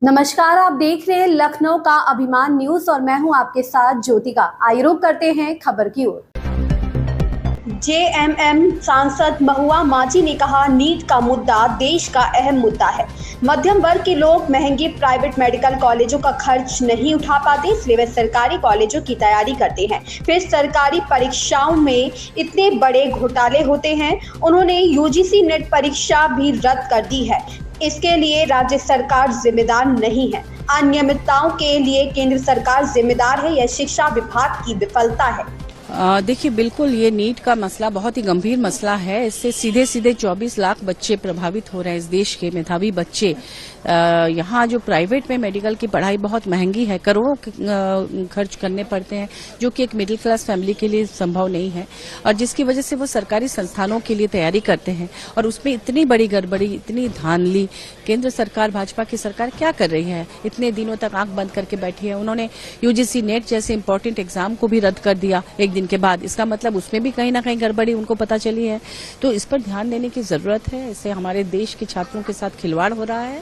नमस्कार, आप देख रहे हैं लखनऊ का अभिमान न्यूज और मैं हूं आपके साथ ज्योतिका। आइए रुक करते हैं खबर की ओर। जेएमएम सांसद महुआ माझी ने कहा, नीट का मुद्दा देश का अहम मुद्दा है। मध्यम वर्ग के लोग महंगे प्राइवेट मेडिकल कॉलेजों का खर्च नहीं उठा पाते, इसलिए वे सरकारी कॉलेजों की तैयारी करते हैं। फिर सरकारी परीक्षाओं में इतने बड़े घोटाले होते हैं। उन्होंने यूजीसी नेट परीक्षा भी रद्द कर दी है। इसके लिए राज्य सरकार जिम्मेदार नहीं है। अनियमितताओं के लिए केंद्र सरकार जिम्मेदार है। यह शिक्षा विभाग की विफलता है। देखिए, बिल्कुल ये नीट का मसला बहुत ही गंभीर मसला है। इससे सीधे सीधे 24 लाख बच्चे प्रभावित हो रहे हैं। इस देश के मेधावी बच्चे, यहाँ जो प्राइवेट में मेडिकल की पढ़ाई बहुत महंगी है, करोड़ों खर्च करने पड़ते हैं, जो कि एक मिडिल क्लास फैमिली के लिए संभव नहीं है, और जिसकी वजह से वो सरकारी संस्थानों के लिए तैयारी करते हैं। और उसमें इतनी बड़ी गड़बड़ी, इतनी धांधली, केंद्र सरकार, भाजपा की सरकार क्या कर रही है? इतने दिनों तक आंख बंद करके बैठी है। उन्होंने यूजीसी नेट जैसे इंपॉर्टेंट एग्जाम को भी रद्द कर दिया एक दिन के बाद। इसका मतलब उसमें भी कहीं ना कहीं गड़बड़ी उनको पता चली है। तो इस पर ध्यान देने की जरूरत है। इससे हमारे देश के छात्रों के साथ खिलवाड़ हो रहा है,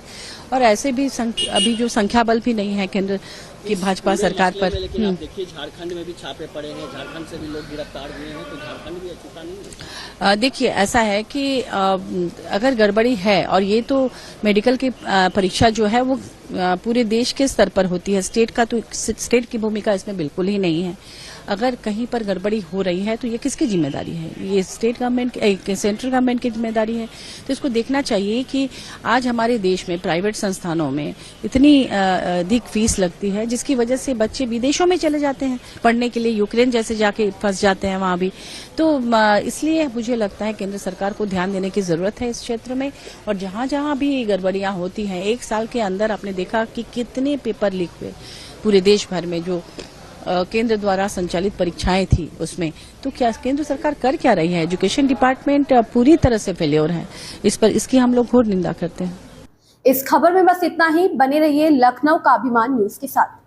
और ऐसे भी अभी जो संख्या बल भी नहीं है केंद्र की भाजपा सरकार पर। लेकिन आप देखिए, झारखंड में भी छापे पड़े हैं, झारखंड से भी लोग गिरफ्तार हुए हैं, तो झारखंड भी अछूता नहीं है। देखिए, ऐसा है कि अगर गड़बड़ी है, और ये तो मेडिकल की परीक्षा जो है वो पूरे देश के स्तर पर होती है, स्टेट की भूमिका इसमें बिल्कुल ही नहीं है। अगर कहीं पर गड़बड़ी हो रही है तो ये किसकी जिम्मेदारी है? ये स्टेट गवर्नमेंट, सेंट्रल गवर्नमेंट की जिम्मेदारी है। तो इसको देखना चाहिए कि आज हमारे देश में प्राइवेट संस्थानों में इतनी अधिक फीस लगती है, जिसकी वजह से बच्चे विदेशों में चले जाते हैं पढ़ने के लिए, यूक्रेन जैसे जाके फंस जाते हैं वहां भी। तो इसलिए मुझे लगता है केंद्र सरकार को ध्यान देने की जरूरत है इस क्षेत्र में। और जहां जहां भी गड़बड़ियां होती हैं, एक साल के अंदर आपने देखा कि कितने पेपर लीक हुए पूरे देश भर में, जो केंद्र द्वारा संचालित परीक्षाएं थी उसमें। तो क्या केंद्र सरकार कर क्या रही है? एजुकेशन डिपार्टमेंट पूरी तरह से फेल्योर है। इसकी हम लोग घोर निंदा करते हैं। इस खबर में बस इतना ही। बने रहिए लखनऊ का अभिमान न्यूज के साथ।